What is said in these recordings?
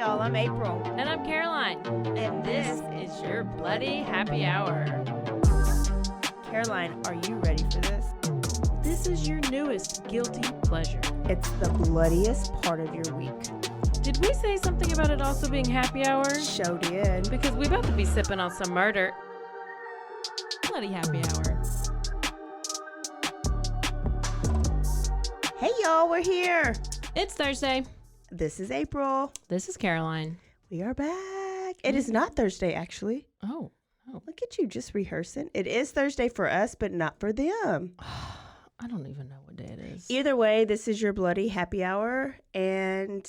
y'all. I'm April. And I'm Caroline. And this is your Bloody Happy Hour. Caroline, are you ready for this? This is your newest guilty pleasure. It's the bloodiest part of your week. Did we say something about it also being happy hour? Show did. Because we about to be sipping on some murder. Bloody happy hour. Hey y'all, we're here. It's Thursday. This is April. This is Caroline. We are back. It is not Thursday, actually. Oh. Look at you just rehearsing. It is Thursday for us, but not for them. I don't even know what day it is. Either way, this is your Bloody Happy Hour, and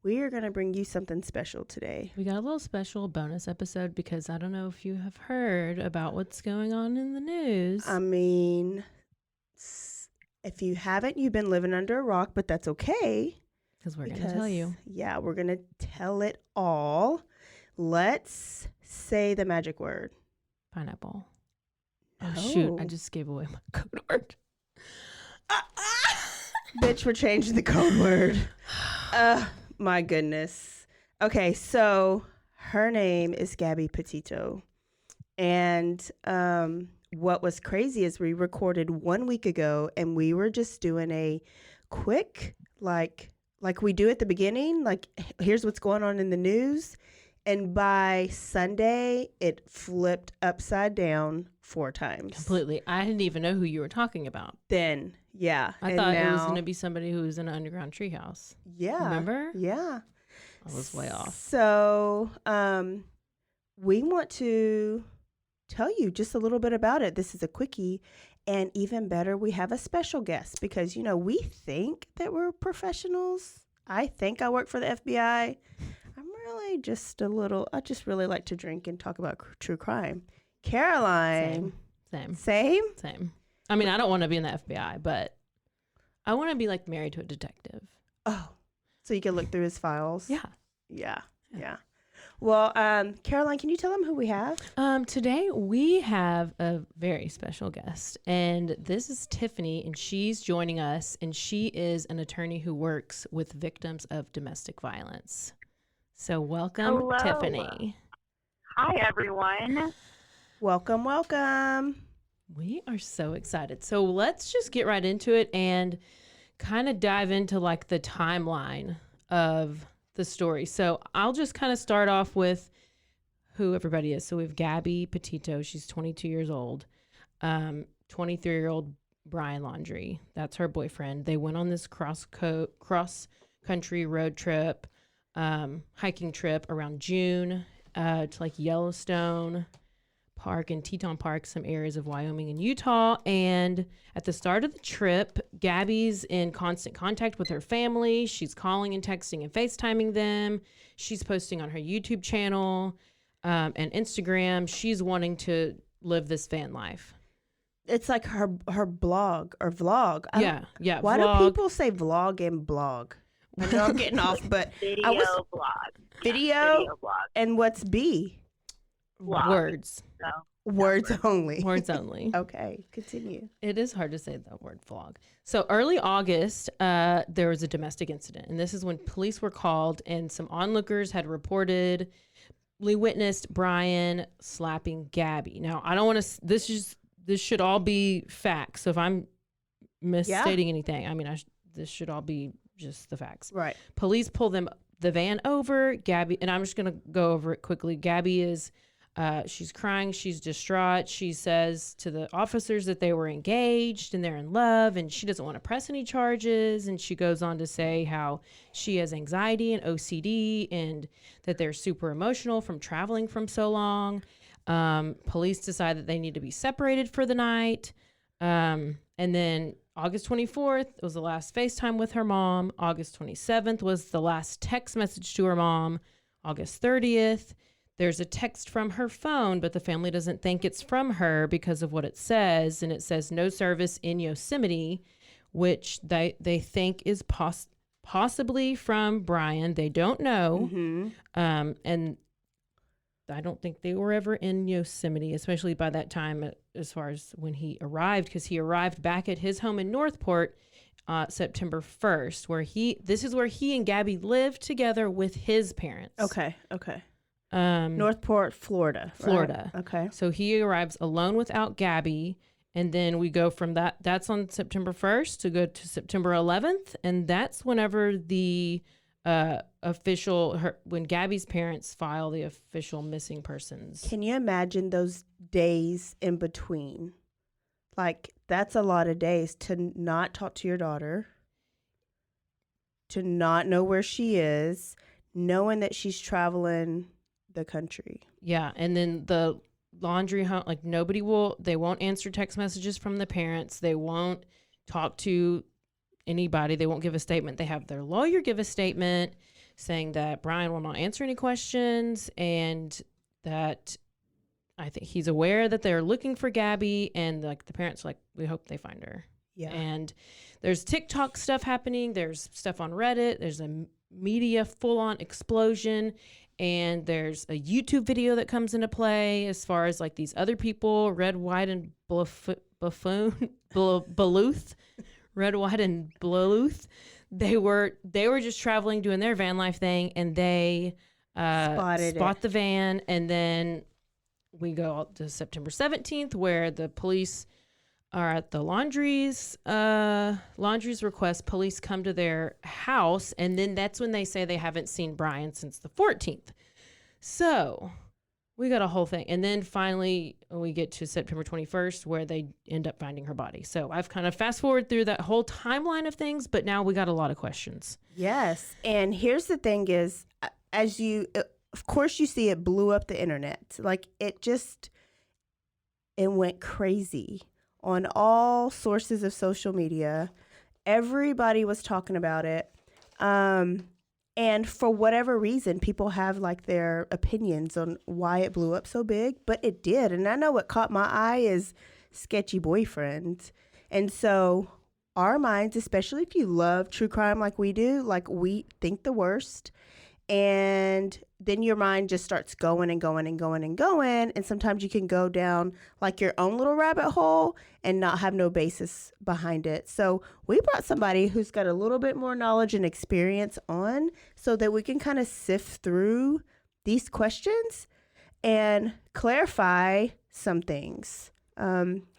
we are going to bring you something special today. We got a little special bonus episode because I don't know if you have heard about what's going on in the news. I mean, if you haven't, you've been living under a rock, but that's okay. Because we're going to tell you. Yeah, we're going to tell it all. Let's say the magic word. Pineapple. No. Oh, shoot. I just gave away my code word. Bitch, we're changing the code word. My goodness. Okay, so her name is Gabby Petito. And what was crazy is we recorded 1 week ago, and we were just doing a quick, like we do at the beginning, like, here's what's going on in the news. And by Sunday, it flipped upside down 4 times. Completely. I didn't even know who you were talking about. Then, yeah. I thought it was going to be somebody who was in an underground treehouse. Yeah. Remember? Yeah. I was way off. So, we want to tell you just a little bit about it. This is a quickie. And even better, we have a special guest because, you know, we think that we're professionals. I think I work for the FBI. I'm really just I just really like to drink and talk about true crime. Caroline. Same. I mean, I don't want to be in the FBI, but I want to be like married to a detective. Oh, so you can look through his files? Yeah. Well, Caroline, can you tell them who we have? Today we have a very special guest, and this is Tiffany, and she's joining us, and she is an attorney who works with victims of domestic violence. So welcome, Hello. Tiffany. Hi, everyone. Welcome. We are so excited. So let's just get right into it and kind of dive into like the timeline of the story. So I'll just kind of start off with who everybody is. So we have Gabby Petito. She's 22 years old. 23-year-old Brian Laundrie. That's her boyfriend. They went on this cross-country road trip, hiking trip around June to like Yellowstone Park and Teton Park, some areas of Wyoming and Utah. And at the start of the trip, Gabby's in constant contact with her family. She's calling and texting and FaceTiming them. She's posting on her YouTube channel and Instagram. She's wanting to live this van life. It's like her blog or vlog. Yeah. Why vlog. do people say vlog and blog? I know I'm getting off, but Video blog. Video blog. And what's B? Blog. Words. No. Words only. Words only. Okay, continue. It is hard to say the word vlog. So early August, there was a domestic incident. And this is when police were called and some onlookers had reportedly witnessed Brian slapping Gabby. Now, I don't want to, this should all be facts. So if I'm misstating anything, I mean, this should all be just the facts. Right. Police pull the van over. Gabby, and I'm just going to go over it quickly. Gabby is... she's crying. She's distraught. She says to the officers that they were engaged and they're in love and she doesn't want to press any charges. And she goes on to say how she has anxiety and OCD and that they're super emotional from traveling from so long. Police decide that they need to be separated for the night. And then August 24th was the last FaceTime with her mom. August 27th was the last text message to her mom. August 30th. There's a text from her phone, but the family doesn't think it's from her because of what it says. And it says no service in Yosemite, which they think is possibly from Brian. They don't know. Mm-hmm. And I don't think they were ever in Yosemite, especially by that time as far as when he arrived, because he arrived back at his home in Northport September 1st, this is where he and Gabby lived together with his parents. Okay. Northport, Florida. Florida. Right? Okay. So he arrives alone without Gabby. And then we go from that's on September 1st to go to September 11th. And that's whenever the when Gabby's parents file the official missing persons. Can you imagine those days in between? Like, that's a lot of days to not talk to your daughter, to not know where she is, knowing that she's traveling the country. Yeah. And then the laundry home, like they won't answer text messages from the parents. They won't talk to anybody. They won't give a statement. They have their lawyer give a statement saying that Brian will not answer any questions and that I think he's aware that they're looking for Gabby, and like the parents are like, we hope they find her. Yeah. And there's TikTok stuff happening. There's stuff on Reddit. There's a media full-on explosion. And there's a YouTube video that comes into play as far as like these other people, Red, White, and Bluth. Red, White, and Bluth. They were just traveling, doing their van life thing, and they spot the van. And then we go out to September 17th, where the police are at the Laundrie's request. Police come to their house, and then that's when they say they haven't seen Brian since the 14th. So we got a whole thing. And then finally we get to September 21st, where they end up finding her body. So I've kind of fast forward through that whole timeline of things, but now we got a lot of questions. Yes. And here's the thing is, of course you see it blew up the internet. Like it went crazy on all sources of social media. Everybody was talking about it. And for whatever reason, people have like their opinions on why it blew up so big, but it did. And I know what caught my eye is sketchy boyfriend. And so our minds, especially if you love true crime like we do, like we think the worst. And then your mind just starts going and going and going and going. And sometimes you can go down like your own little rabbit hole and not have no basis behind it. So we brought somebody who's got a little bit more knowledge and experience on so that we can kind of sift through these questions and clarify some things.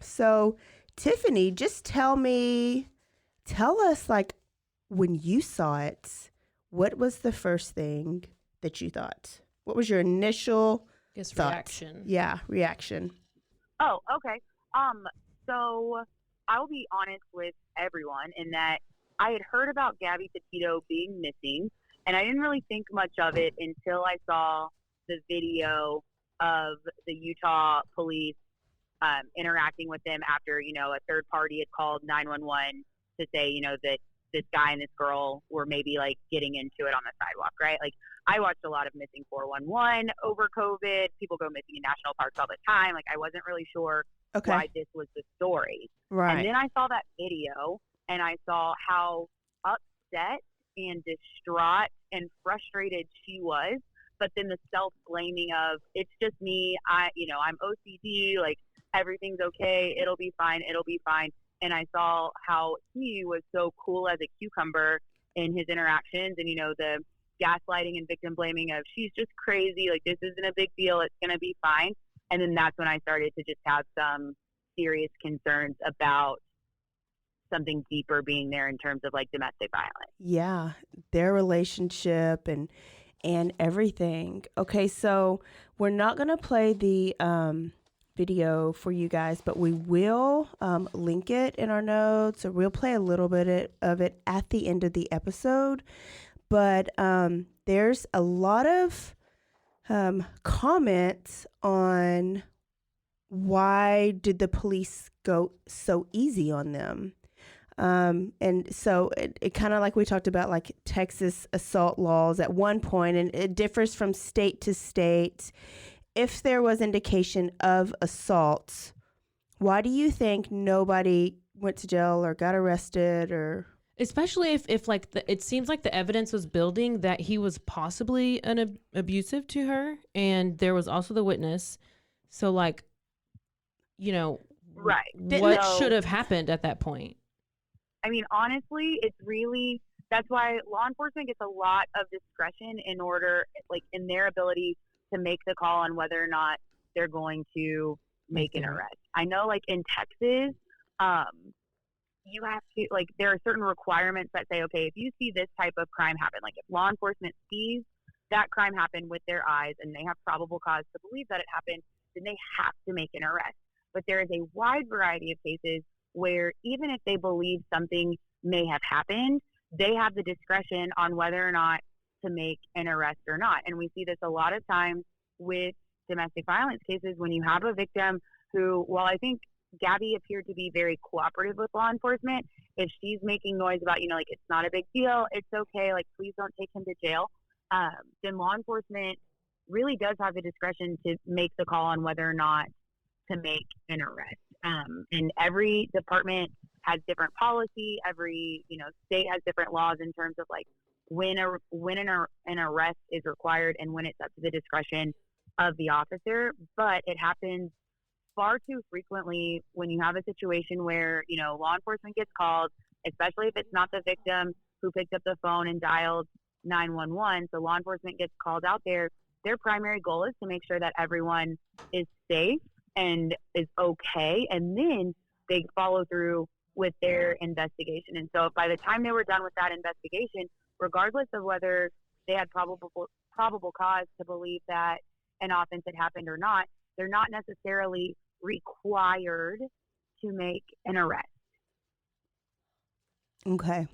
So Tiffany, just tell us like when you saw it, what was the first thing that you thought? What was your initial reaction? Yeah, reaction. Oh, okay. So I'll be honest with everyone in that I had heard about Gabby Petito being missing, and I didn't really think much of it until I saw the video of the Utah police interacting with them after, a third party had called 911 to say, that this guy and this girl were maybe like getting into it on the sidewalk, right? Like I watched a lot of Missing 411 over COVID. People go missing in national parks all the time. Like I wasn't really sure why this was the story. Right. And then I saw that video and I saw how upset and distraught and frustrated she was. But then the self-blaming of it's just me. I'm OCD. Like everything's okay. It'll be fine. It'll be fine. And I saw how he was so cool as a cucumber in his interactions and, the gaslighting and victim blaming of she's just crazy. Like, this isn't a big deal. It's going to be fine. And then that's when I started to just have some serious concerns about something deeper being there in terms of like domestic violence. Yeah, their relationship and everything. Okay, so we're not going to play the video for you guys, but we will link it in our notes, or we'll play a little bit of it at the end of the episode. But there's a lot of comments on why did the police go so easy on them. And so it kind of like we talked about, like Texas assault laws at one point, and it differs from state to state. If there was indication of assault, why do you think nobody went to jail or got arrested? Or especially if like it seems like the evidence was building that he was possibly abusive to her, and there was also the witness. So like, right? What should have happened at that point? I mean, honestly, it's really, that's why law enforcement gets a lot of discretion in order, like, in their ability to make the call on whether or not they're going to make an arrest. I know, like, in Texas, you have to, like, there are certain requirements that say, okay, if you see this type of crime happen, like if law enforcement sees that crime happen with their eyes and they have probable cause to believe that it happened, then they have to make an arrest. But there is a wide variety of cases where even if they believe something may have happened, they have the discretion on whether or not to make an arrest or not. And we see this a lot of times with domestic violence cases when you have a victim who, while I think Gabby appeared to be very cooperative with law enforcement, if she's making noise about, like, it's not a big deal, it's okay, like, please don't take him to jail, then law enforcement really does have the discretion to make the call on whether or not to make an arrest. And every department has different policy. Every, state has different laws in terms of, like, when an arrest is required and when it's up to the discretion of the officer. But it happens far too frequently when you have a situation where, law enforcement gets called, especially if it's not the victim who picked up the phone and dialed 911. So law enforcement gets called out there. Their primary goal is to make sure that everyone is safe and is okay. And then they follow through with their investigation. And so by the time they were done with that investigation, regardless of whether they had probable cause to believe that an offense had happened or not, they're not necessarily required to make an arrest. Okay.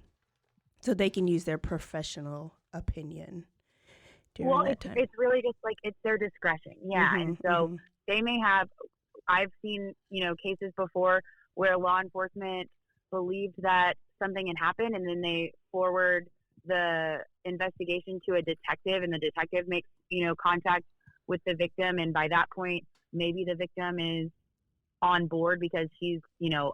So they can use their professional opinion during that time. It's really just like, it's their discretion. Yeah. And so they may have, I've seen, cases before where law enforcement believed that something had happened and then they forward the investigation to a detective and the detective makes, contact with the victim. And by that point, maybe the victim is on board because she's,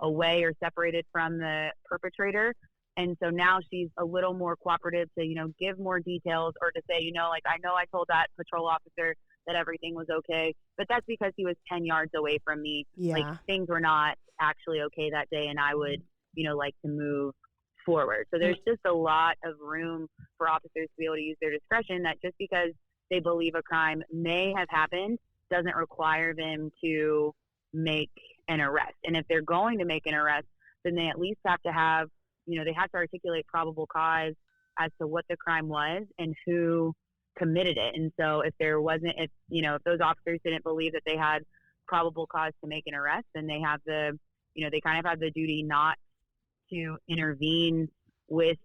away or separated from the perpetrator. And so now she's a little more cooperative to, give more details or to say, like, I know I told that patrol officer that everything was okay, but that's because he was 10 yards away from me. Yeah. Like, things were not actually okay that day and I would, like to move forward. So there's just a lot of room for officers to be able to use their discretion, that just because they believe a crime may have happened doesn't require them to make an arrest. And if they're going to make an arrest, then they at least have to have, they have to articulate probable cause as to what the crime was and who committed it. And so if those officers didn't believe that they had probable cause to make an arrest, then they have they kind of have the duty not to intervene with,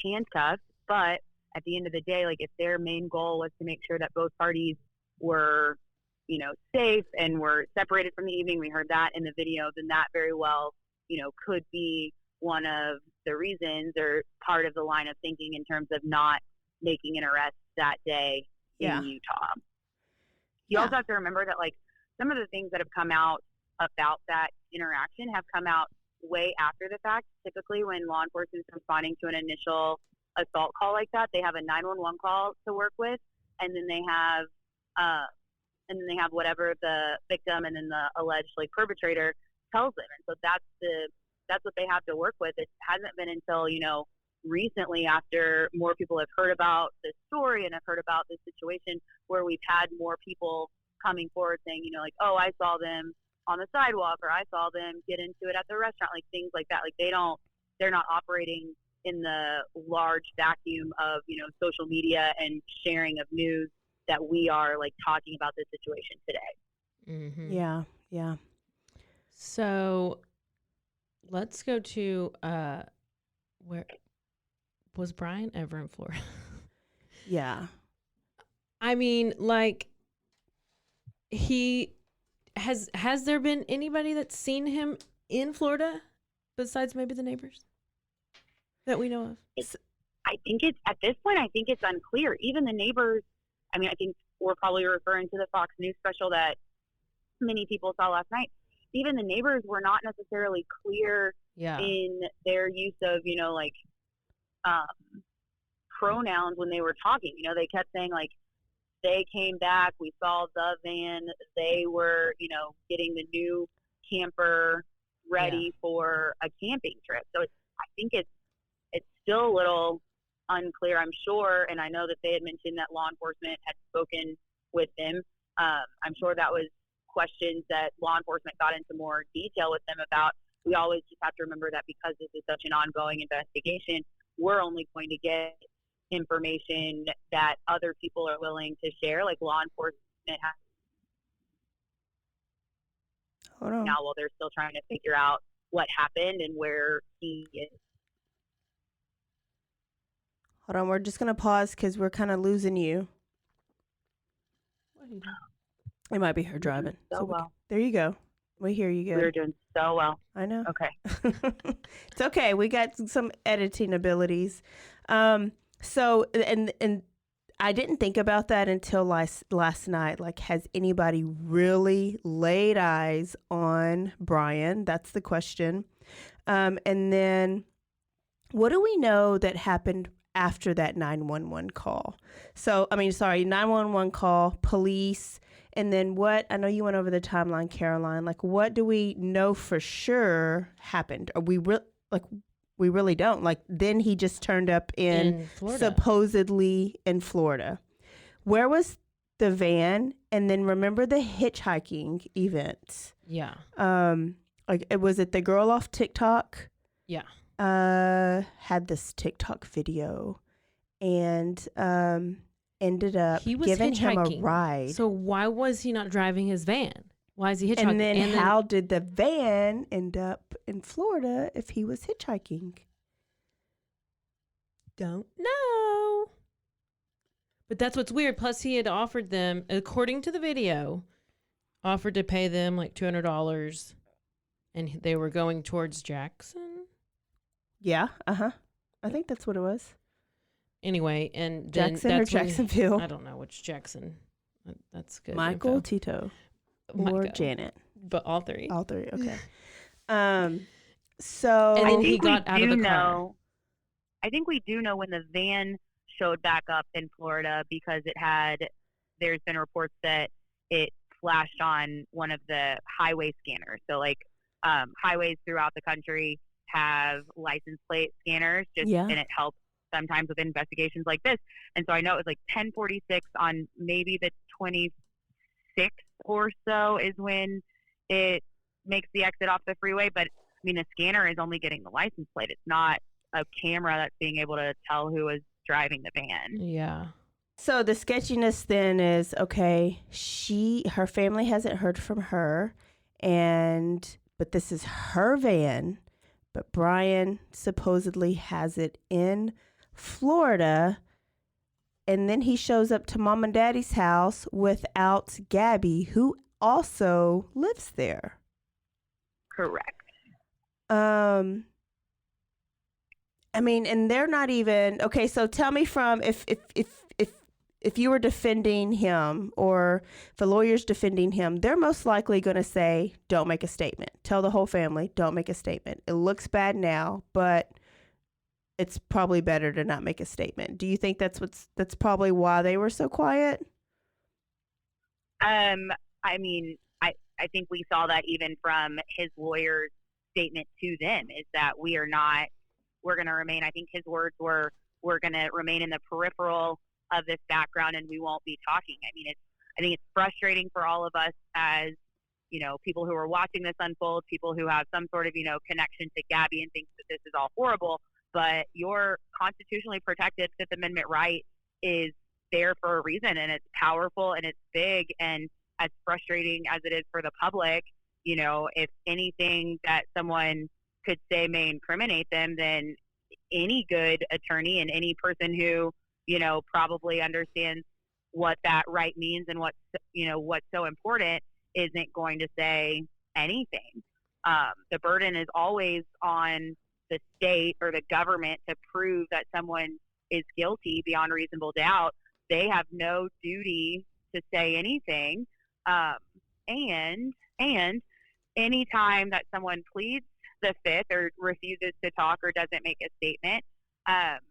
handcuffs. But at the end of the day, like, if their main goal was to make sure that both parties were, safe and were separated from the evening, we heard that in the video, then that very well, could be one of the reasons or part of the line of thinking in terms of not making an arrest that day in Utah. You also have to remember that, like, some of the things that have come out about that interaction have come out way after the fact. Typically when law enforcement is responding to an initial assault call like that, they have a 911 call to work with, and then they have whatever the victim and then the alleged, like, perpetrator tells them. And so that's what they have to work with. It hasn't been until, recently, after more people have heard about this story and have heard about this situation, where we've had more people coming forward saying, like, oh, I saw them on the sidewalk, or I saw them get into it at the restaurant, like things like that. Like, they're not operating in the large vacuum of, social media and sharing of news that we are, like, talking about this situation today. Mm-hmm. Yeah. Yeah. So let's go to where was Brian ever in Florida? Yeah. I mean, like, he has there been anybody that's seen him in Florida besides maybe the neighbors that we know of? I think at this point, I think it's unclear. Even the neighbors, I mean, I think we're probably referring to the Fox News special that many people saw last night. Even the neighbors were not necessarily clear in their use of, pronouns when they were talking. They kept saying, like, they came back, we saw the van, they were, getting the new camper ready for a camping trip. So think it's still a little unclear, I'm sure. And I know that they had mentioned that law enforcement had spoken with them. I'm sure that was questions that law enforcement got into more detail with them about. We always just have to remember that because this is such an ongoing investigation, we're only going to get information that other people are willing to share, like law enforcement has now while they're still trying to figure out what happened and where he is. Hold on, we're just going to pause because we're kind of losing you. What are you doing? It might be her driving. So well. There you go. We hear you good. We're doing so well. I know. Okay. It's okay. We got some editing abilities. So, and I didn't think about that until last night. Like, has anybody really laid eyes on Brian? That's the question. And then what do we know that happened after that 911 call? 911 call, police, and then what? I know you went over the timeline, Caroline. Like, what do we know for sure happened? Are we we really don't. Like, then he just turned up in Florida. Supposedly in Florida. Where was the van? And then remember the hitchhiking event? Yeah. Was it the girl off TikTok? Yeah. Had this TikTok video and ended up giving him a ride. So why was he not driving his van? Why is he hitchhiking? And then how did the van end up in Florida if he was hitchhiking? Don't know. But that's what's weird. Plus, he had offered them, according to the video, offered to pay them like $200, and they were going towards Jackson. Yeah. I think that's what it was. Anyway, and Jackson or Jacksonville? I don't know which Jackson. That's good. Michael, info. Tito, Michael. or Janet. But all three. All three. Okay. So and then he got out of the car. I think we do know when the van showed back up in Florida because there's been reports that it flashed on one of the highway scanners. So like highways throughout the country have license plate scanners and it helps sometimes with investigations like this. And so I know it was like 10:46 on maybe the 26th or so is when it makes the exit off the freeway. But I mean, the scanner is only getting the license plate. It's not a camera that's being able to tell who is driving the van. Yeah. So the sketchiness then is, okay, her family hasn't heard from her, but this is her van, but Brian supposedly has it in Florida, and then he shows up to mom and daddy's house without Gabby, who also lives there. Correct. I mean, and they're not even okay. So tell me, from if you were defending him, or if a lawyer's defending him, they're most likely going to say, "Don't make a statement." Tell the whole family, "Don't make a statement." It looks bad now, but it's probably better to not make a statement. Do you think that's probably why they were so quiet? I mean, I think we saw that even from his lawyer's statement to them, is that we're going to remain, I think his words were, we're going to remain in the peripheral of this background and we won't be talking. I mean, I think it's frustrating for all of us as, people who are watching this unfold, people who have some sort of, connection to Gabby and think that this is all horrible, but your constitutionally protected Fifth Amendment right is there for a reason, and it's powerful and it's big. And as frustrating as it is for the public, if anything that someone could say may incriminate them, then any good attorney and any person who, probably understands what that right means and what's so important isn't going to say anything. The burden is always on the state or the government to prove that someone is guilty beyond reasonable doubt. They have no duty to say anything. And any time that someone pleads the Fifth or refuses to talk or doesn't make a statement, that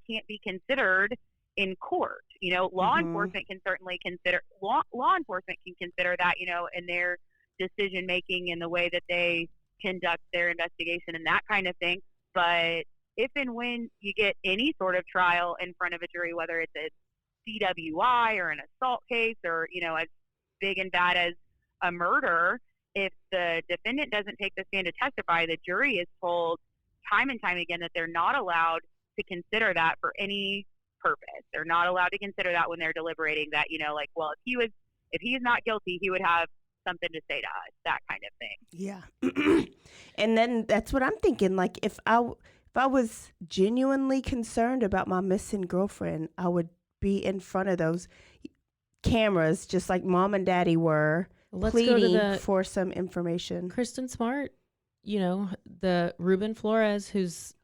can't be considered in court. Law enforcement can certainly consider law enforcement can consider that, in their decision making and the way that they conduct their investigation and that kind of thing. But if and when you get any sort of trial in front of a jury, whether it's a DWI or an assault case or, as big and bad as a murder, if the defendant doesn't take the stand to testify, the jury is told time and time again that they're not allowed to consider that for any purpose. They're not allowed to consider that when they're deliberating that, well, if he's not guilty, he would have something to say to us, that kind of thing. Yeah. And then that's what I'm thinking. Like, if I was genuinely concerned about my missing girlfriend, I would be in front of those cameras just like mom and daddy were, pleading for some information. Kristen Smart, the Ruben Flores, who's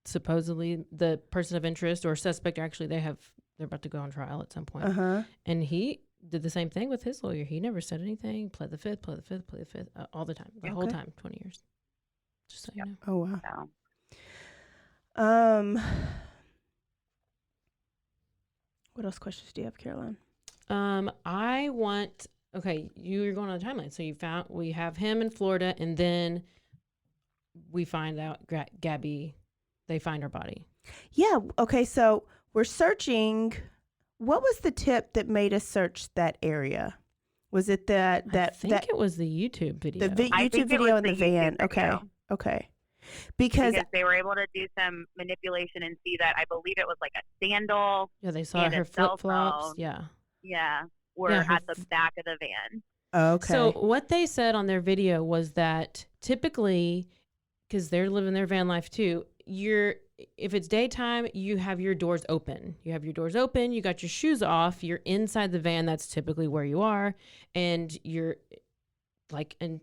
supposedly the person of interest or suspect. Actually, they're about to go on trial at some point. And he did the same thing with his lawyer. He never said anything, pled the fifth, all the time, the whole time, 20 years. Just so you know. Oh, wow. So. What else questions do you have, Caroline? You're going on the timeline. So we have him in Florida, and then we find out Gabby, they find her body. Yeah. Okay. So we're searching. What was the tip that made us search that area? Was it that it was the YouTube video. The YouTube video in the van. Okay. Because they were able to do some manipulation and see that I believe it was like a sandal. Yeah, they saw her flip-flops. Yeah. Yeah, were at the back of the van. Okay. So what they said on their video was that typically, because they're living their van life too, if it's daytime, you have your doors open. You got your shoes off, you're inside the van, that's typically where you are, and you're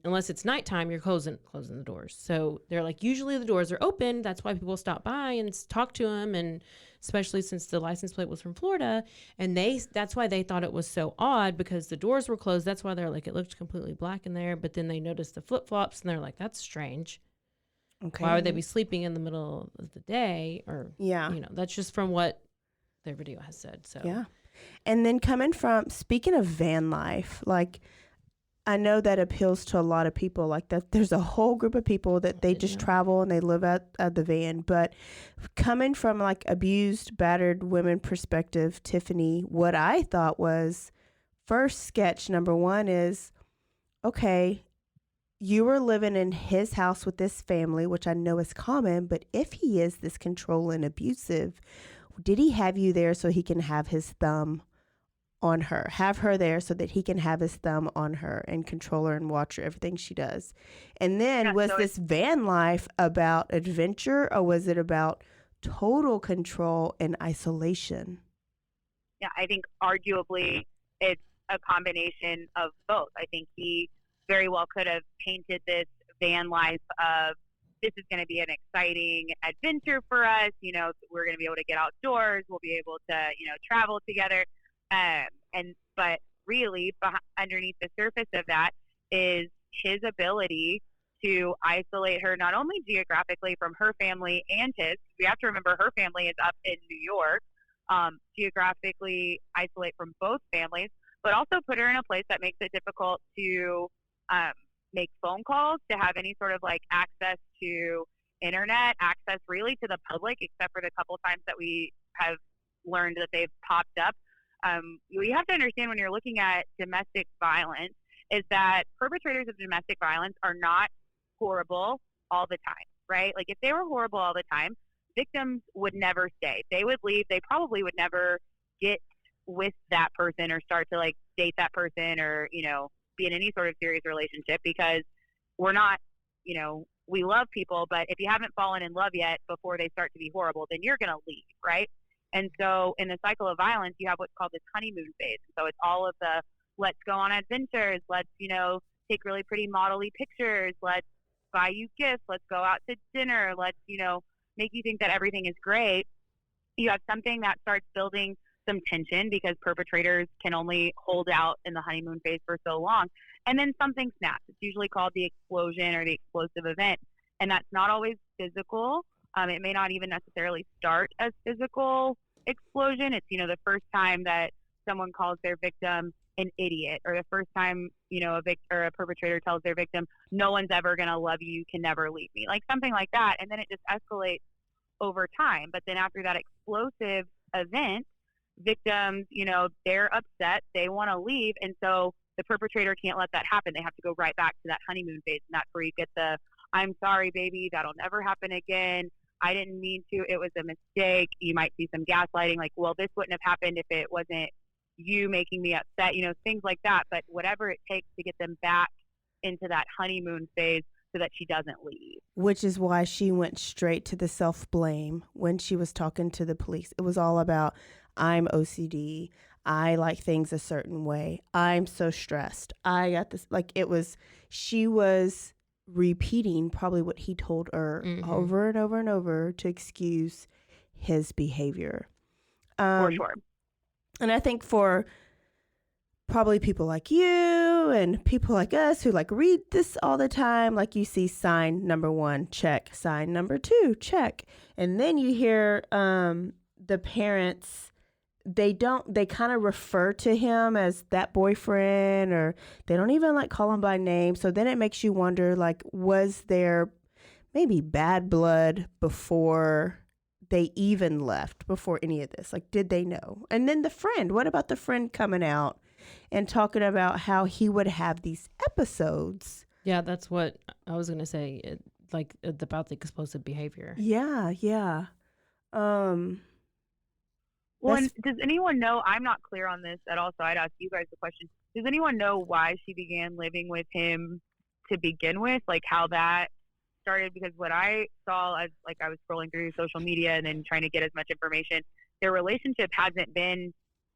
unless it's nighttime, you're closing the doors. So they're like, usually the doors are open. That's why people stop by and talk to them. And especially since the license plate was from Florida, and that's why they thought it was so odd, because the doors were closed. That's why they're like, it looked completely black in there. But then they noticed the flip-flops and they're like, that's strange. Okay. Why would they be sleeping in the middle of the day? Or, that's just from what their video has said. So, yeah. And then speaking of van life, like, I know that appeals to a lot of people, like that. There's a whole group of people that they just travel and they live out of the van. But coming from like abused, battered women perspective, Tiffany, what I thought was first sketch number one is, okay, you were living in his house with this family, which I know is common. But if he is this controlling, abusive, did he have you there so he can have his thumb on her, have her there so that he can have his thumb on her and control her and watch her, everything she does? And then was this van life about adventure, or was it about total control and isolation? Yeah, I think arguably it's a combination of both. I think he very well could have painted this van life of, this is going to be an exciting adventure for us. We're going to be able to get outdoors. We'll be able to, travel together. But really underneath the surface of that is his ability to isolate her, not only geographically from her family and his. We have to remember her family is up in New York. Geographically isolate from both families, but also put her in a place that makes it difficult to make phone calls, to have any sort of like access to internet, access really to the public, except for the couple times that we have learned that they've popped up. You have to understand, when you're looking at domestic violence, is that perpetrators of domestic violence are not horrible all the time, right? Like, if they were horrible all the time, victims would never stay. They would leave. They probably would never get with that person or start to like date that person or, be in any sort of serious relationship, because we're not, we love people, but if you haven't fallen in love yet before they start to be horrible, then you're going to leave, right? And so in the cycle of violence, you have what's called this honeymoon phase. So it's all of the, let's go on adventures. Let's, take really pretty model-y pictures. Let's buy you gifts. Let's go out to dinner. Let's, make you think that everything is great. You have something that starts building some tension, because perpetrators can only hold out in the honeymoon phase for so long. And then something snaps. It's usually called the explosion or the explosive event. And that's not always physical. It may not even necessarily start as physical explosion. It's, the first time that someone calls their victim an idiot, or the first time, a perpetrator tells their victim, no one's ever going to love you, you can never leave me, like something like that. And then it just escalates over time. But then after that explosive event, victims, they're upset, they want to leave. And so the perpetrator can't let that happen. They have to go right back to that honeymoon phase. And that's where you get the, I'm sorry, baby, that'll never happen again. I didn't mean to. It was a mistake. You might see some gaslighting, like, well, this wouldn't have happened if it wasn't you making me upset, things like that. But whatever it takes to get them back into that honeymoon phase so that she doesn't leave. Which is why she went straight to the self-blame when she was talking to the police. It was all about, I'm OCD. I like things a certain way. I'm so stressed. I got this. Like, she was repeating probably what he told her over and over and over to excuse his behavior. For sure. And I think for probably people like you and people like us who like read this all the time, like you see sign number 1, check. Sign number 2, check. And then you hear the parents, they kind of refer to him as that boyfriend, or they don't even like call him by name. So then it makes you wonder, like, was there maybe bad blood before they even left, before any of this? Like, did they know? And then the friend, what about the friend coming out and talking about how he would have these episodes? Yeah, that's what I was going to say, about the explosive behavior. Yeah. Well, and does anyone know, I'm not clear on this at all, so I'd ask you guys the question. Does anyone know why she began living with him to begin with? Like, how that started? Because what I saw as, like, I was scrolling through social media and then trying to get as much information, their relationship hasn't been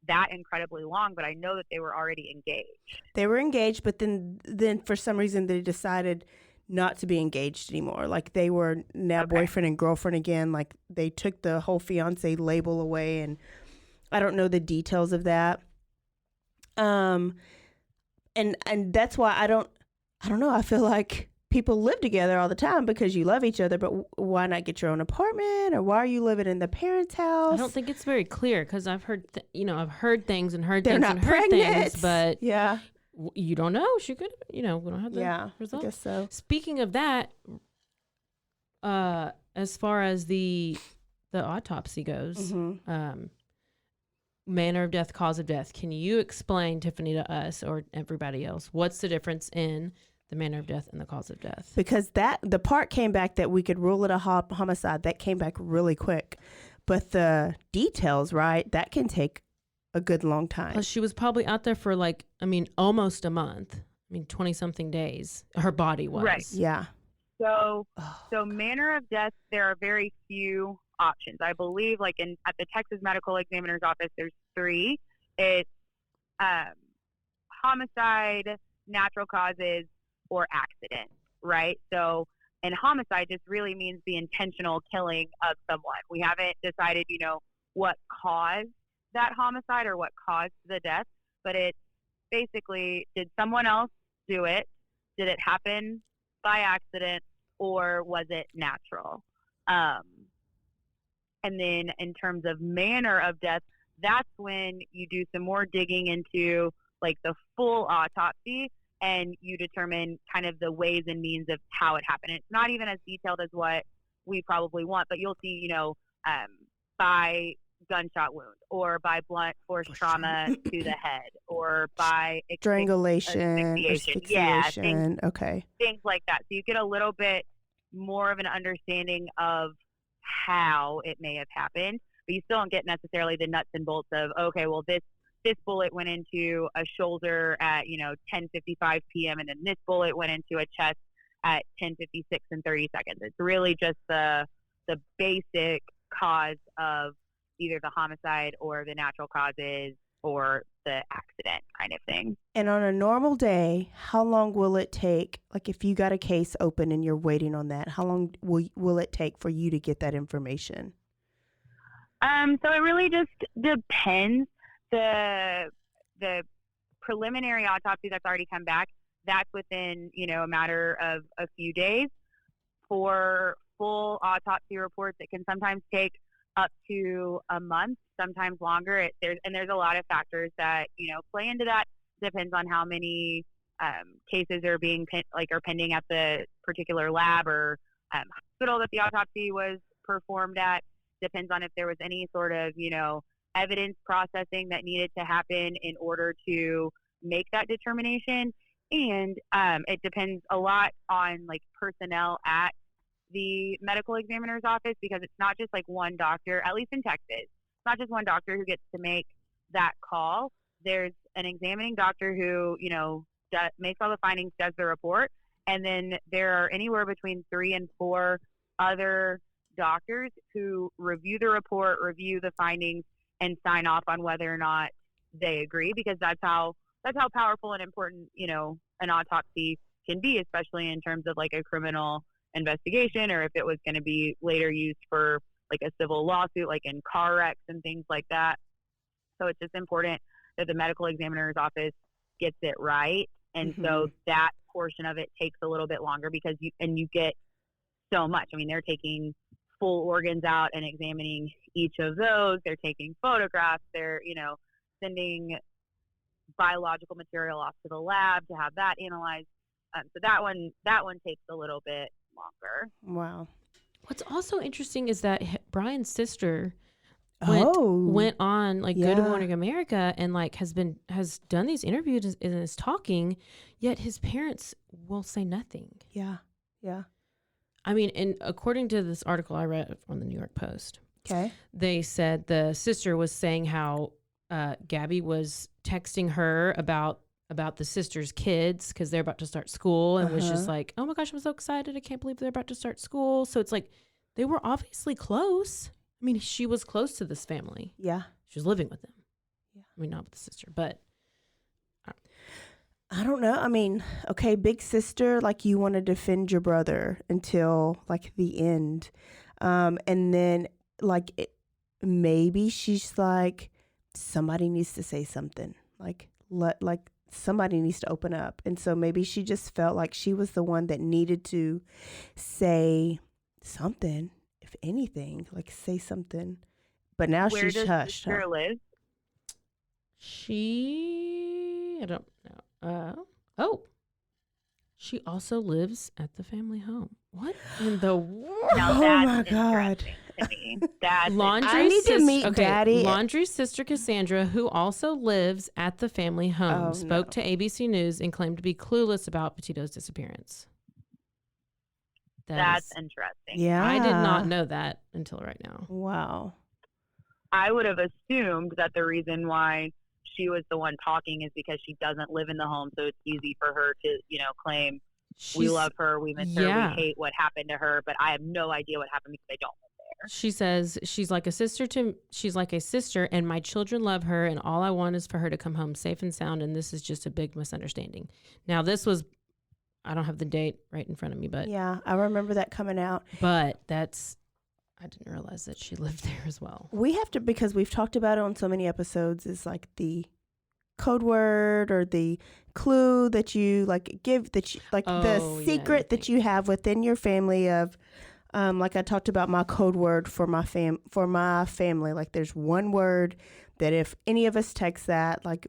that incredibly long, but I know that they were already engaged. They were engaged, but then for some reason they decided not to be engaged anymore. Like, they were now boyfriend and girlfriend again. Like, they took the whole fiance label away, and I don't know the details of that. And that's why I don't know. I feel like people live together all the time because you love each other, but why not get your own apartment? Or why are you living in the parents' house? I don't think it's very clear, because I've heard, I've heard things and heard They're things not and heard pregnant. things, but yeah, you don't know. She could, we don't have the results. I guess so. Speaking of that, as far as the autopsy goes, manner of death, cause of death, can you explain, Tiffany, to us or everybody else, what's the difference in the manner of death and the cause of death? Because the part came back that we could rule it a homicide, that came back really quick. But the details, right, that can take a good long time. Plus, she was probably out there for almost a month. 20-something days. Her body was. Right. Yeah. So manner of death, there are very few options. I believe, at the Texas Medical Examiner's Office, there's 3. It's homicide, natural causes, or accident, right? So, and homicide just really means the intentional killing of someone. We haven't decided, what caused that homicide or what caused the death, but it's basically, did someone else do it? Did it happen by accident, or was it natural? And then in terms of manner of death, that's when you do some more digging into the full autopsy, and you determine kind of the ways and means of how it happened. It's not even as detailed as what we probably want, but you'll see, by gunshot wound, or by blunt force trauma to the head, or by strangulation, asphyxiation. yeah, things like that. So you get a little bit more of an understanding of how it may have happened, but you still don't get necessarily the nuts and bolts of, okay, well, this bullet went into a shoulder at 10:55 p.m. and then this bullet went into a chest at 10:56 and 30 seconds. It's really just the basic cause of either the homicide or the natural causes or the accident kind of thing. And on a normal day, how long will it take? Like, if you got a case open and you're waiting on that, how long will it take for you to get that information? So it really just depends. The preliminary autopsy that's already come back, that's within, a matter of a few days. For full autopsy reports, it can sometimes take up to a month, sometimes longer. There's a lot of factors that, play into that. depends on how many cases are being are pending at the particular lab or hospital that the autopsy was performed at. Depends on if there was any sort of, evidence processing that needed to happen in order to make that determination. And it depends a lot on like personnel at the medical examiner's office, because it's not just like one doctor, at least in Texas, it's not just one doctor who gets to make that call. There's an examining doctor who, makes all the findings, does the report. And then there are anywhere between 3 and 4 other doctors who review the report, review the findings, and sign off on whether or not they agree, because that's how powerful and important, an autopsy can be, especially in terms of like a criminal investigation, or if it was going to be later used for like a civil lawsuit, like in car wrecks and things like that. So it's just important that the medical examiner's office gets it right. And so that portion of it takes a little bit longer, because you get so much. I mean, they're taking full organs out and examining each of those. They're taking photographs. They're, sending biological material off to the lab to have that analyzed. So that one takes a little bit longer. Wow. What's also interesting is that Brian's sister went on like Good Morning America and like has done these interviews and is talking, yet his parents will say nothing. Yeah. I mean, and according to this article I read on the New York Post, they said the sister was saying how Gabby was texting her about the sister's kids because they're about to start school, and was just like, oh my gosh, I'm so excited. I can't believe they're about to start school. So it's like they were obviously close. I mean, she was close to this family. Yeah. She was living with them. Yeah. I mean, not with the sister, but. I don't know. I mean, okay, big sister, like you want to defend your brother until like the end. And then like maybe she's like, somebody needs to say something. Like somebody needs to open up. And so maybe she just felt like she was the one that needed to say something, if anything, like say something. But now she's hushed. Where does sister live? I don't know. She also lives at the family home. What in the world? Now oh my God. I need to meet Daddy. Laundrie's sister Cassandra, who also lives at the family home, spoke to ABC News and claimed to be clueless about Petito's disappearance. That's interesting. Yeah. I did not know that until right now. Wow. I would have assumed that the reason why she was the one talking is because she doesn't live in the home, so it's easy for her to, claim we love her, we miss her, we hate what happened to her, but I have no idea what happened because I don't live there. She says she's like a sister, and my children love her, and all I want is for her to come home safe and sound, and this is just a big misunderstanding. Now, this was, I don't have the date right in front of me, but yeah, I remember that coming out. But I didn't realize that she lived there as well. We have to, because we've talked about it on so many episodes, is like the code word or the clue that you like give, that you, like the secret that you have within your family of, like I talked about my code word for my family. Like there's one word that if any of us text that, like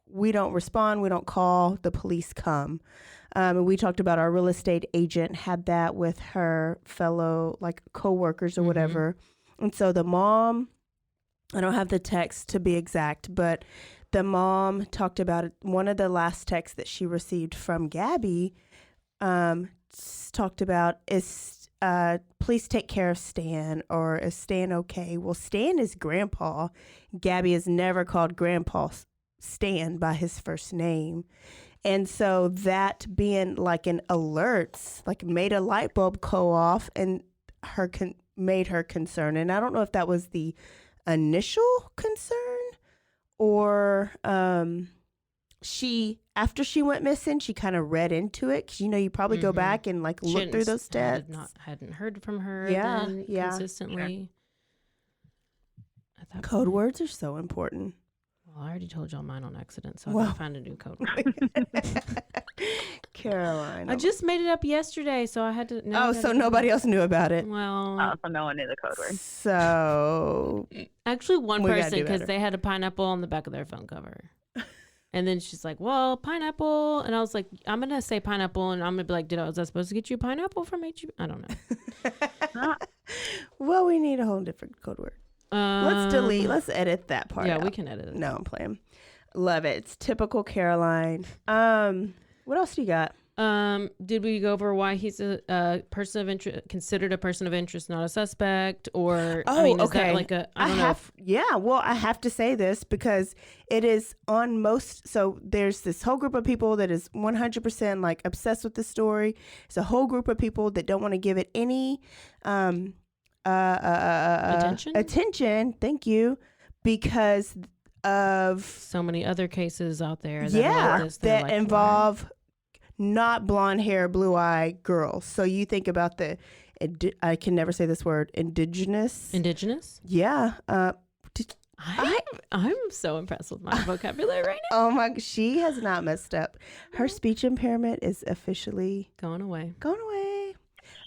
we don't respond, we don't call, the police come. And we talked about our real estate agent had that with her fellow like coworkers or whatever. And so the mom, I don't have the text to be exact, but the mom talked about it. One of the last texts that she received from Gabby talked about is please take care of Stan, or is Stan okay? Well, Stan is grandpa. Gabby has never called grandpa Stan by his first name. And so that being like an alerts, like made a light bulb go off and made her concerned. And I don't know if that was the initial concern or after she went missing, she kind of read into it. 'Cause, you probably go back and like look through those stats. Hadn't heard from her again consistently. Sure. Code words are so important. Well, I already told y'all mine on accident, so I gotta find a new code word. Caroline. I just made it up yesterday, so I had to. So nobody else knew about it. Well, so no one knew the code word. So actually, one person, because they had a pineapple on the back of their phone cover, And then she's like, well, pineapple. And I was like, I'm going to say pineapple. And I'm going to be like, was I supposed to get you pineapple from HEB? I don't know. Well, we need a whole different code word. Let's edit that part out. We can edit it. No, I'm playing. Love it. It's typical Caroline. What else do you got? Did we go over why he's a person of interest, considered a person of interest, not a suspect? Or, is that like I don't know. Yeah, well, I have to say this because it is on most. So there's this whole group of people that is 100% like obsessed with the story. It's a whole group of people that don't want to give it any, attention. Thank you. Because of so many other cases out there that involve not blonde hair, blue eye girls. So you think about I can never say this word, indigenous. Yeah. I'm so impressed with my vocabulary right now. Oh my, she has not messed up. Her speech impairment is officially going away.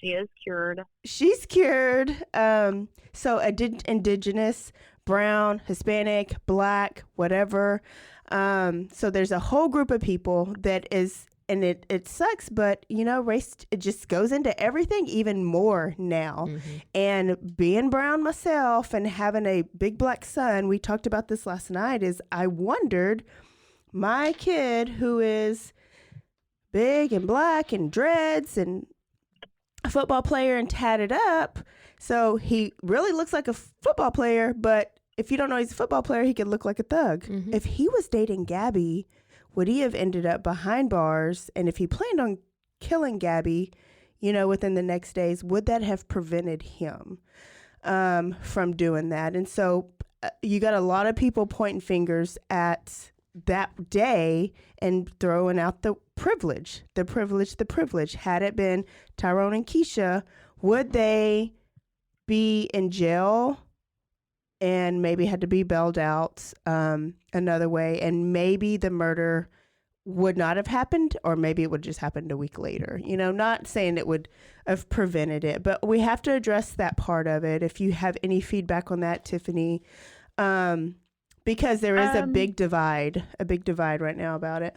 She is cured. She's cured. So indigenous, brown, Hispanic, black, whatever. So there's a whole group of people that is, and it sucks, but race, it just goes into everything even more now. Mm-hmm. And being brown myself and having a big black son, we talked about this last night, is I wondered, my kid who is big and black and dreads and a football player and tatted up, so he really looks like a football player, but if you don't know he's a football player, he could look like a thug. Mm-hmm. If he was dating Gabby, would he have ended up behind bars? And if he planned on killing Gabby, within the next days, would that have prevented him from doing that? And so you got a lot of people pointing fingers at that day and throwing out the privilege. Had it been Tyrone and Keisha, would they be in jail and maybe had to be bailed out another way, and maybe the murder would not have happened, or maybe it would just happened a week later? Not saying it would have prevented it, but we have to address that part of it. If you have any feedback on that, Tiffany, because there is a big divide right now about it.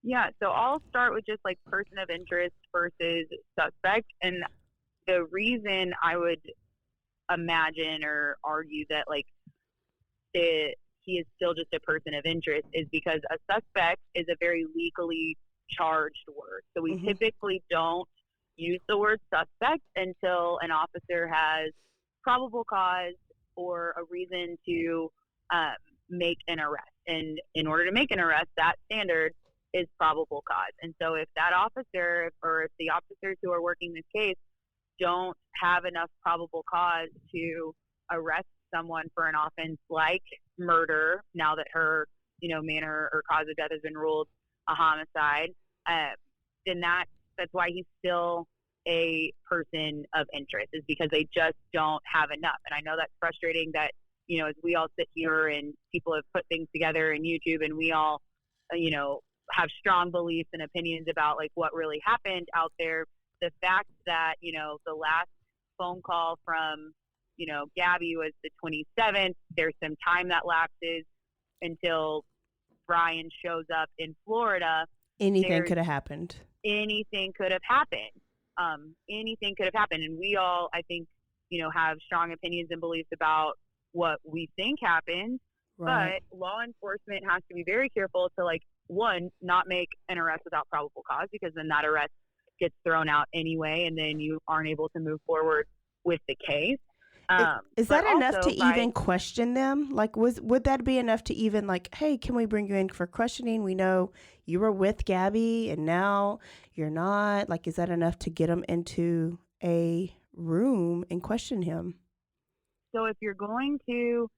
Yeah, so I'll start with just like person of interest versus suspect, and the reason I would imagine or argue that he is still just a person of interest is because a suspect is a very legally charged word. So we typically don't use the word suspect until an officer has probable cause or a reason to make an arrest. And in order to make an arrest, that standard is probable cause. And so if that officer or if the officers who are working this case don't have enough probable cause to arrest someone for an offense like murder, now that her, manner or cause of death has been ruled a homicide, then that's why he's still a person of interest, is because they just don't have enough. And I know that's frustrating that, as we all sit here and people have put things together in YouTube and we all, have strong beliefs and opinions about what really happened out there. The fact that, the last phone call from, Gabby was the 27th. There's some time that lapses until Brian shows up in Florida. Anything could have happened. Anything could have happened. Anything could have happened. And we all, I think, have strong opinions and beliefs about what we think happened. Right. But law enforcement has to be very careful to, one, not make an arrest without probable cause, because then that arrest gets thrown out anyway, and then you aren't able to move forward with the case. Is that enough to even question them? Would that be enough to even hey, can we bring you in for questioning? We know you were with Gabby and now you're not. Is that enough to get them into a room and question him? So if you're going to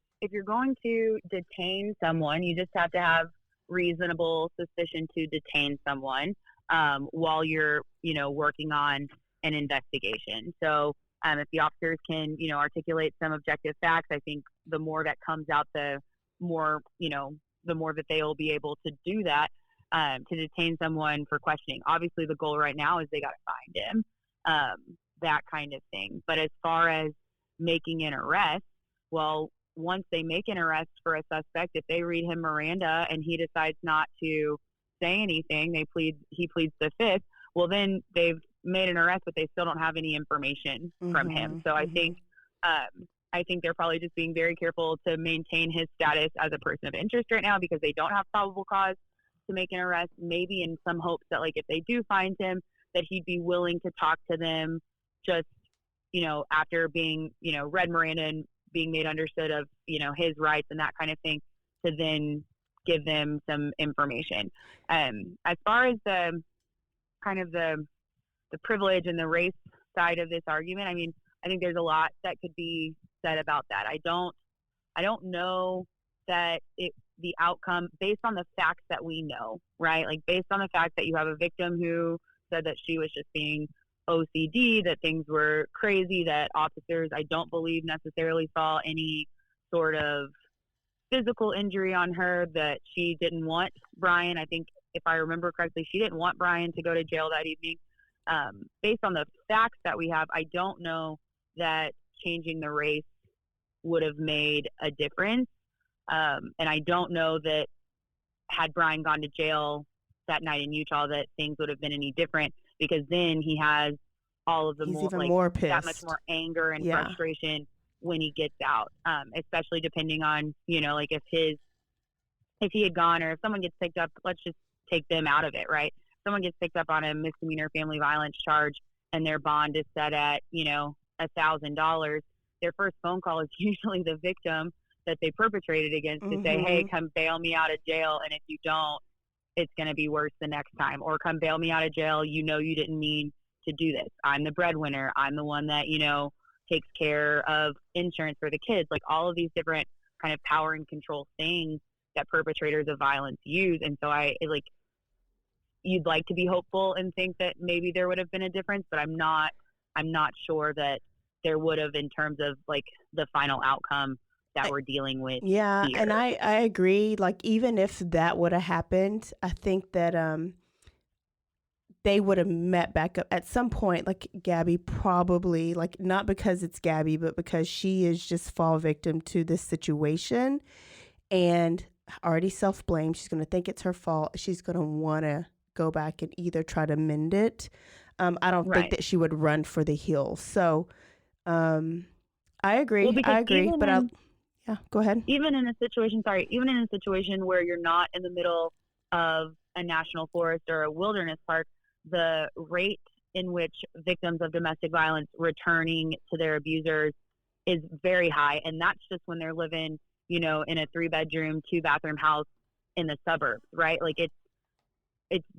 detain someone, you just have to have reasonable suspicion to detain someone while you're, working on an investigation. So if the officers can, articulate some objective facts, I think the more that comes out, the more that they will be able to do that to detain someone for questioning. Obviously, the goal right now is they got to find him, that kind of thing. But as far as making an arrest, well, once they make an arrest for a suspect, if they read him Miranda and he decides not to say anything, he pleads the fifth. Well, then they've made an arrest, but they still don't have any information from him. So I think they're probably just being very careful to maintain his status as a person of interest right now because they don't have probable cause to make an arrest, maybe in some hopes that, like, if they do find him, that he'd be willing to talk to them just, after being, read Miranda and being made understood of, his rights and that kind of thing, to then give them some information. As far as the kind of the privilege and the race side of this argument, I mean, I think there's a lot that could be said about that. I don't know that the outcome, based on the facts that we know, right? Like, based on the fact that you have a victim who said that she was just being OCD, that things were crazy, that officers, I don't believe, necessarily saw any sort of physical injury on her, that she didn't want Brian. I think, if I remember correctly, she didn't want Brian to go to jail that evening. Based on the facts that we have, I don't know that changing the race would have made a difference. And I don't know that had Brian gone to jail that night in Utah that things would have been any different, because then he has all of the more pissed. That much more anger and frustration when he gets out, especially depending on, like if he had gone, or if someone gets picked up, let's just take them out of it, right? Someone gets picked up on a misdemeanor family violence charge and their bond is set at, $1,000. Their first phone call is usually the victim that they perpetrated against to say, hey, come bail me out of jail. And if you don't, it's going to be worse the next time. Or come bail me out of jail. You didn't mean to do this. I'm the breadwinner. I'm the one that, takes care of insurance for the kids. Like, all of these different kind of power and control things that perpetrators of violence use. And so you'd like to be hopeful and think that maybe there would have been a difference, but I'm not sure that there would have, in terms of like the final outcome that we're dealing with. Yeah. here. And I agree. Like, even if that would have happened, I think that they would have met back up at some point. Like, Gabby probably, like, not because it's Gabby, but because she is just fall victim to this situation and already self-blame. She's going to think it's her fault. She's going to want to go back and either try to mend it. I don't think that she would run for the hills. So I agree. But go ahead. Even in a situation where you're not in the middle of a national forest or a wilderness park, the rate in which victims of domestic violence returning to their abusers is very high. And that's just when they're living, in a 3-bedroom, 2-bathroom house in the suburbs, right? Like, it's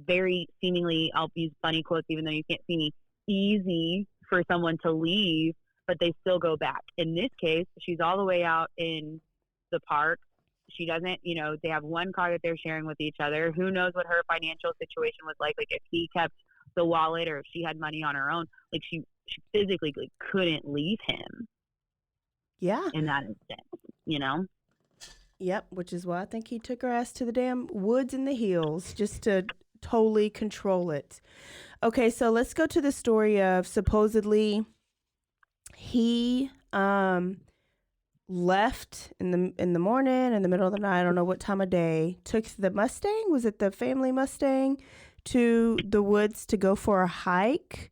very seemingly, I'll use funny quotes even though you can't see me, easy for someone to leave, but they still go back. In this case, she's all the way out in the park. She doesn't, they have one car that they're sharing with each other. Who knows what her financial situation was like if he kept the wallet or if she had money on her own. Like, she physically couldn't leave him. Yeah. In that instance, Yep, which is why I think he took her ass to the damn woods in the hills just to totally control it. Okay, so let's go to the story of supposedly he left in the morning, in the middle of the night, I don't know what time of day, took the Mustang, was it the family Mustang, to the woods to go for a hike,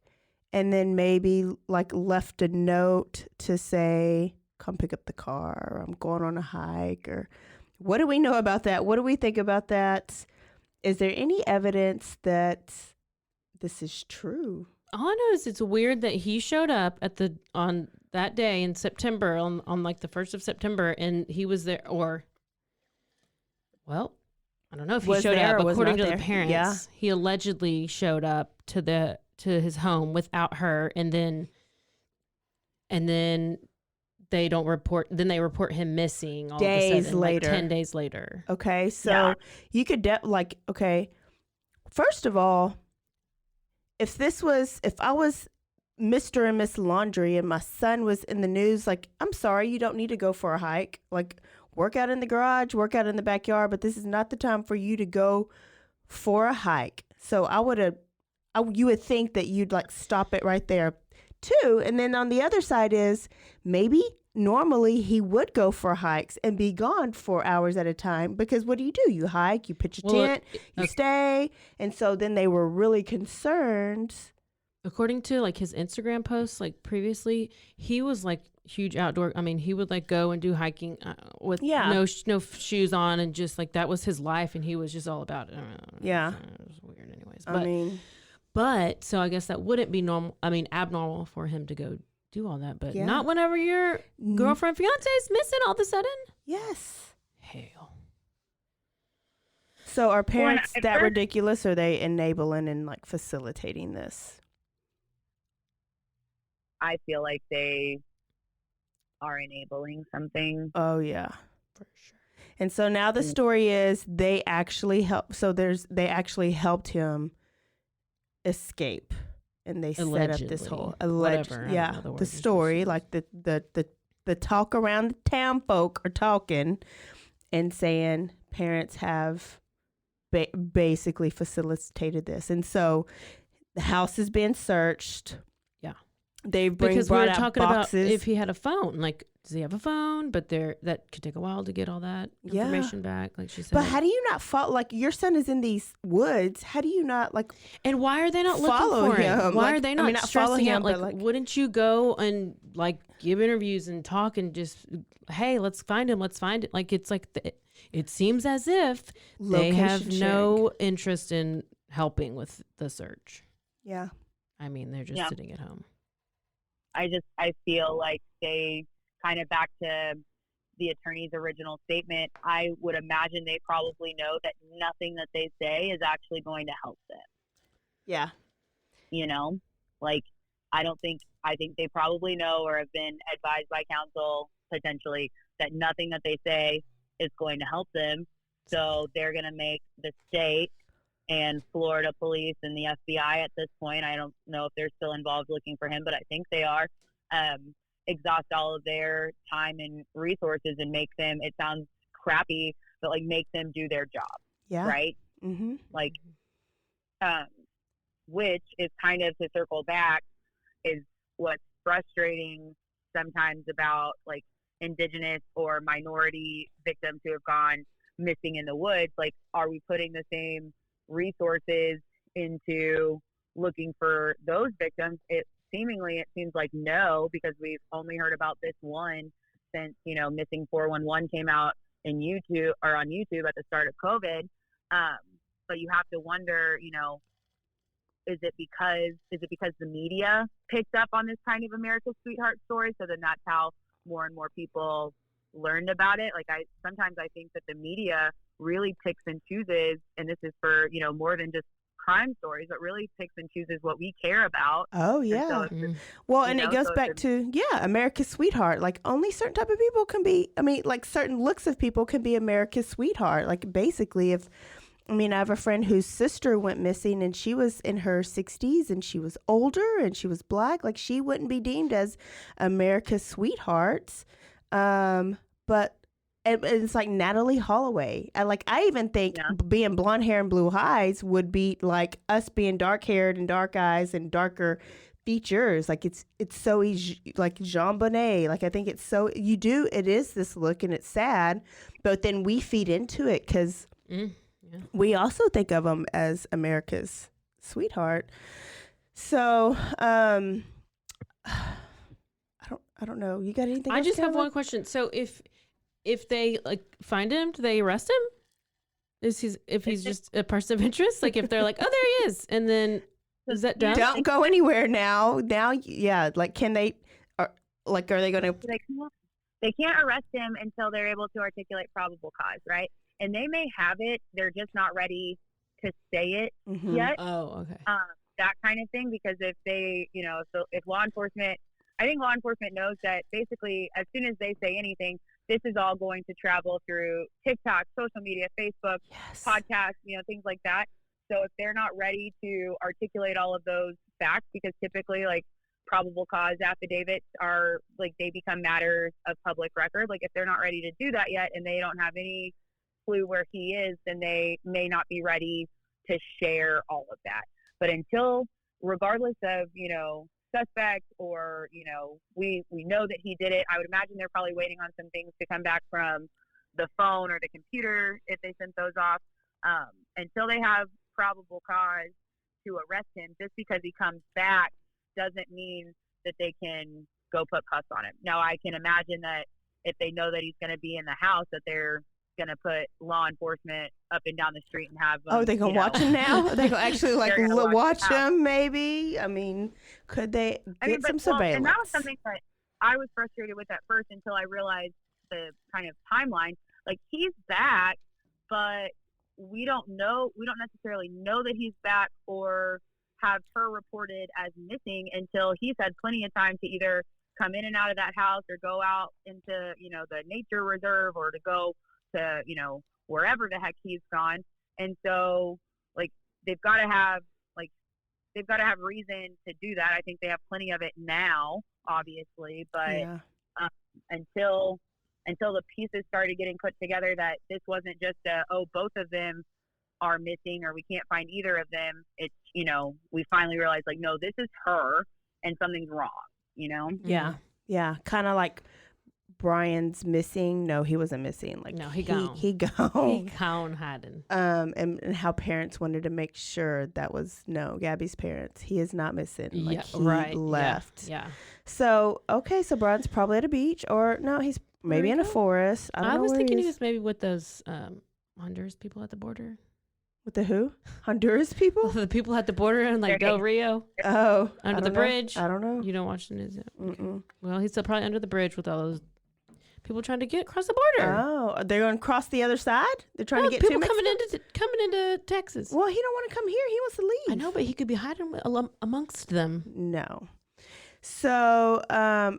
and then maybe like left a note to say, come pick up the car, or I'm going on a hike, or what do we know about that? What do we think about that? Is there any evidence that this is true? All I know is it's weird that he showed up on that day in September, on like the 1st of September, and he was there, I don't know if he showed up. According to the parents, he allegedly showed up to his home without her, and then they don't report. Then they report him missing all days of a sudden, later. like 10 days later. Okay, so you could first of all, if I was Mr. and Miss Laundrie and my son was in the news, like, I'm sorry, you don't need to go for a hike. Like, work out in the garage, work out in the backyard, but this is not the time for you to go for a hike. So you would think that you'd like stop it right there too. And then on the other side is maybe normally he would go for hikes and be gone 4 hours at a time, because what do? You hike, you pitch a tent, you stay. And so then they were really concerned. According to like his Instagram posts, like previously, he was like huge outdoor. I mean, he would like go and do hiking with no shoes on, and just like that was his life, and he was just all about it. Yeah, it was weird, anyways. But so I guess that wouldn't be normal. I mean, abnormal for him to go do all that, but not whenever your girlfriend, fiance is missing all of a sudden. Yes. Hell. So are parents that ridiculous? Or are they enabling and like facilitating this? I feel like they are enabling something. Oh yeah, for sure. And so now the story is they actually help. So they actually helped him escape, and they Allegedly. set up this whole the story, like the talk around the town folk are talking and saying parents have basically facilitated this, and so the house has been searched. Because we were talking boxes. about if he had a phone, like, does he have a phone? But that could take a while to get all that information back, like she said. But how do you not follow? Like, your son is in these woods. How do you not like? And why are they not follow looking for him? him? Why like, are they not stressing him, out? Like, wouldn't you go and like give interviews and talk and just, hey, let's find him. Let's find it. Like, it's like it seems as if they have no interest in helping with the search. Yeah. I mean, they're just sitting at home. I feel like they kind of, back to the attorney's original statement, I would imagine they probably know that nothing that they say is actually going to help them. Yeah. You know, like, I think they probably know or have been advised by counsel potentially that nothing that they say is going to help them. So they're going to make the state and Florida police and the FBI at this point, I don't know if they're still involved looking for him, but I think they are, exhaust all of their time and resources and make them, it sounds crappy, but like make them do their job. Yeah. Right? Mm-hmm. Like, which is kind of, to circle back, is what's frustrating sometimes about like Indigenous or minority victims who have gone missing in the woods. Like, are we putting the same resources into looking for those victims? It seems like no, because we've only heard about this one since, Missing 411 came out on YouTube at the start of COVID. But you have to wonder, is it because the media picked up on this kind of America's Sweetheart story? So then that's how more and more people learned about it. Like, sometimes I think that the media really picks and chooses, and this is for, more than just crime stories, but really picks and chooses what we care about. Oh yeah. And it goes back to America's Sweetheart. Like, only certain type of people can be, like certain looks of people can be America's Sweetheart. Like, basically, I have a friend whose sister went missing, and she was in her 60s, and she was older, and she was Black. Like, she wouldn't be deemed as America's Sweethearts. But it's like Natalie Holloway. I even think being blonde hair and blue eyes would be like us being dark haired and dark eyes and darker features. Like, it's so easy, like Jean Bonnet. Like, I think it is this look, and it's sad, but then we feed into it because we also think of them as America's Sweetheart. So, I don't know. You got anything? I just have one question. So if they like find him, do they arrest him? If he's just a person of interest? Like, if they're like, oh, there he is, and then is that done? Don't go anywhere now. Yeah. Like, can they? Are they going to? They can't arrest him until they're able to articulate probable cause, right? And they may have it. They're just not ready to say it yet. Oh, okay. That kind of thing, because if they, if law enforcement, I think law enforcement knows that basically as soon as they say anything, this is all going to travel through TikTok, social media, Facebook, podcasts, things like that. So if they're not ready to articulate all of those facts, because typically like probable cause affidavits are like, they become matters of public record. Like, if they're not ready to do that yet and they don't have any clue where he is, then they may not be ready to share all of that. But until, regardless of, suspect, or, you know, we know that he did it. I would imagine they're probably waiting on some things to come back from the phone or the computer if they sent those off. Until they have probable cause to arrest him, just because he comes back doesn't mean that they can go put cuffs on him. Now, I can imagine that if they know that he's going to be in the house, that they're going to put law enforcement up and down the street and have them, they gonna watch him now? Are they gonna actually like They're gonna watch watch him. him? Maybe. I mean, could they get some surveillance? And that was something that I was frustrated with at first until I realized the kind of timeline. Like, he's back, but we don't necessarily know that he's back or have her reported as missing until he's had plenty of time to either come in and out of that house or go out into, you know, the nature reserve, or to go to, you know, wherever the heck he's gone. And so, like, they've got to have reason to do that. I think they have plenty of it now, obviously, but until the pieces started getting put together, that this wasn't just both of them are missing or we can't find either of them. It's, you know, we finally realized, like, no, this is her and something's wrong, you know? Yeah. Yeah. Kind of like Brian's missing. No, he wasn't missing. Like, no, he gone. He gone. He gone hiding. And how parents wanted to make sure that was Gabby's parents. He is not missing. Like, he left. Yeah. So, okay. So Brian's probably at a beach, or no, he's maybe in a forest. I was thinking he was maybe with those Honduras people at the border. With the who? Honduras people? The people at the border in like Del Rio. Oh, under the bridge. I don't know. You don't watch the news yet? Okay. Well, he's still probably under the bridge with all those people trying to get across the border. Oh, they're going to cross the other side? They're trying to get people coming into Texas. Well, he don't want to come here. He wants to leave. I know, but he could be hiding amongst them. No. So,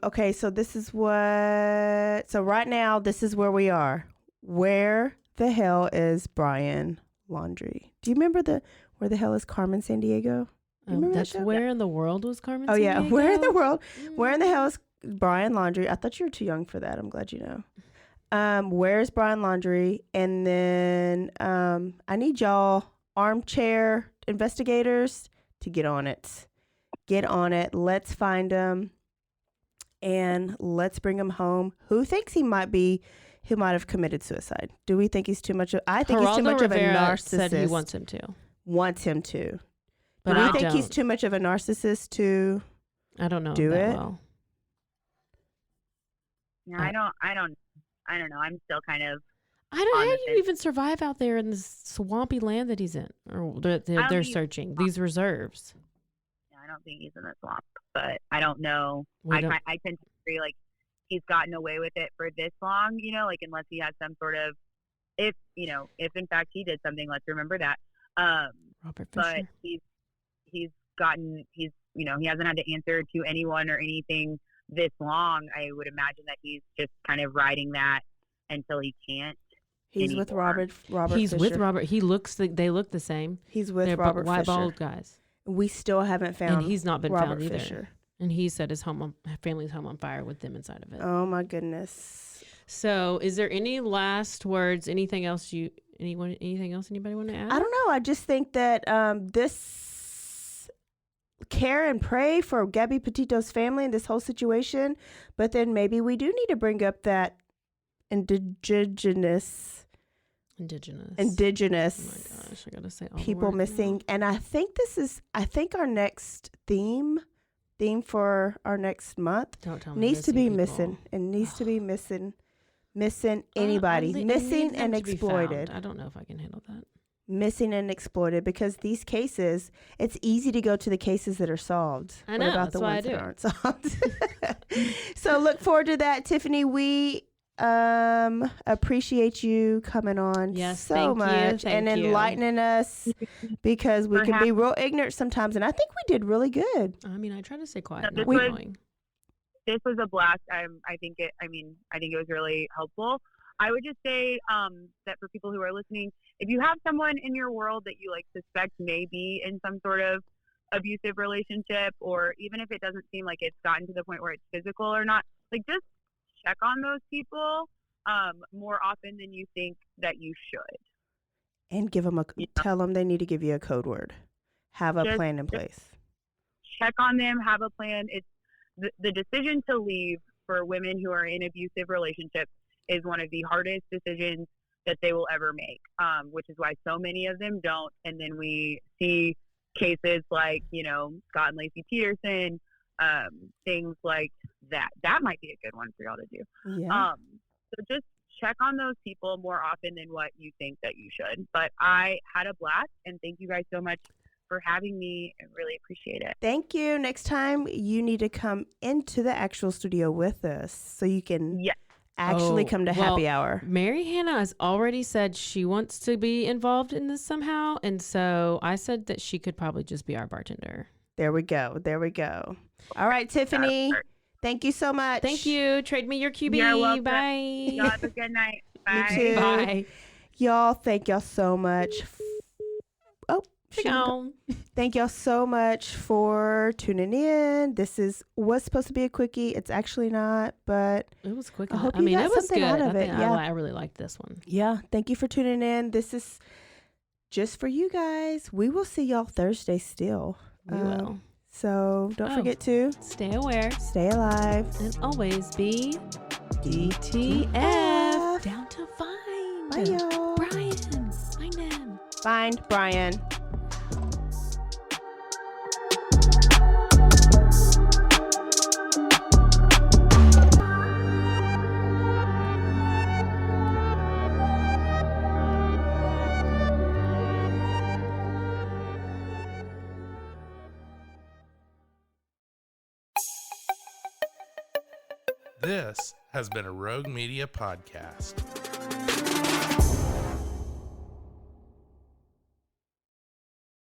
okay, so this is so right now, this is where we are. Where the hell is Brian Laundrie? Do you remember where the hell is Carmen Sandiego? That's where in the world was Carmen Sandiego? Oh, yeah. Where in the world? Where in the hell is Brian Laundrie? I thought you were too young for that. I'm glad you know. Where's Brian Laundrie? And then I need y'all armchair investigators to get on it. Get on it. Let's find him and let's bring him home. Who thinks he might have committed suicide? Do we think he's too much I think he's too much of a narcissist. Said he wants him to. But do we think he's too much of a narcissist to I don't know do that it? Well. No, I don't know. I'm still kind of how do you even survive out there in this swampy land that he's in, or they're searching these reserves? I don't think he's in the swamp, but I don't know. I tend to agree, like, he's gotten away with it for this long, you know, like, unless he has some sort of, if in fact he did something, let's remember that. Robert Fisher. But he hasn't had to answer to anyone or anything this long. I would imagine that he's just kind of riding that until he can't. He's anymore. with Robert. He's Fisher. with Robert. They look the same. He's with They're Robert white Fisher. bald guys. We still haven't found. And he's not been Robert found either. Fisher. And he said his family's home on fire with them inside of it. Oh my goodness. So, is there any last words? Anything else anybody want to add? I don't know. I just think that this care and pray for Gabby Petito's family and this whole situation, but then maybe we do need to bring up that indigenous. Oh my gosh, I gotta say all people missing now. And I think our next theme for our next month needs to be missing. It needs to be missing anybody missing and exploited. I don't know if I can handle that. Missing and exploited, because these cases, it's easy to go to the cases that are solved. I know, what about that's the why ones I do. that aren't solved? So look forward to that, Tiffany. We appreciate you coming on so much and enlightening us, because we can be real ignorant sometimes, and I think we did really good. I mean, I try to stay quiet. This was a blast. I think it was really helpful. I would just say that for people who are listening, if you have someone in your world that you like suspect may be in some sort of abusive relationship, or even if it doesn't seem like it's gotten to the point where it's physical or not, like, just check on those people more often than you think that you should. And give them tell them they need to give you a code word. Have a plan in place. check on them, have a plan. It's the decision to leave for women who are in abusive relationships is one of the hardest decisions that they will ever make, which is why so many of them don't. And then we see cases like, Scott and Lacey Peterson, things like that. That might be a good one for y'all to do. Yeah. So just check on those people more often than what you think that you should. But I had a blast, and thank you guys so much for having me. I really appreciate it. Thank you. Next time you need to come into the actual studio with us so you can actually come to happy hour. Mary Hannah has already said she wants to be involved in this somehow. And so I said that she could probably just be our bartender. There we go. All right, Tiffany. Thank you so much. Thank you. Trade me your QB. You're welcome. Bye. Y'all have a good night. Bye. You too. Bye. Y'all, thank y'all so much. Thank y'all so much for tuning in. This was supposed to be a quickie. It's actually not, but it was quick. I hope you got it was something good. out of it. Yeah. I really liked this one. Yeah. Thank you for tuning in. This is just for you guys. We will see y'all Thursday still. We will. So don't forget to stay aware, stay alive, and always be DTF. Down to find. Bye, y'all. Brian. Find him. Find Brian. This has been a Rogue Media podcast.